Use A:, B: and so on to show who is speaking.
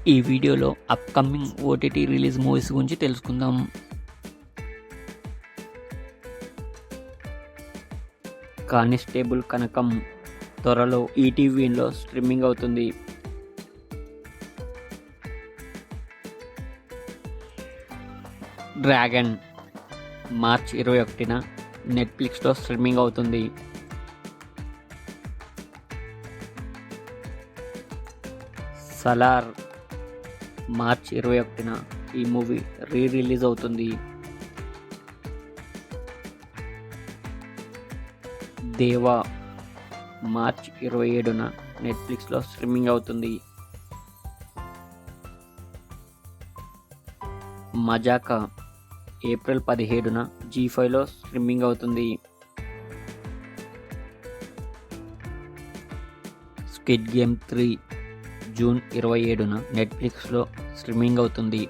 A: ఈ వీడియోలో upcoming OTT release movies గురించి తెలుసుకుందాం. కానిస్టేబుల్ కనకం త్వరలో ఈటీవీలో స్ట్రీమింగ్ అవుతుంది. డ్రాగన్ మార్చ్ 21న నెట్ఫ్లిక్స్లో స్ట్రీమింగ్ అవుతుంది. సలార్ మార్చ్ 21న ఈ మూవీ రిలీజ్ అవుతుంది. దేవా మార్చ్ 27న నెట్ఫ్లిక్స్లో స్ట్రీమింగ్ అవుతుంది. మజాకా ఏప్రిల్ 17న జీ5లో స్ట్రీమింగ్ అవుతుంది. స్క్విడ్ గేమ్ 3 జూన్ 27న నెట్ఫ్లిక్స్లో స్ట్రీమింగ్ అవుతుంది.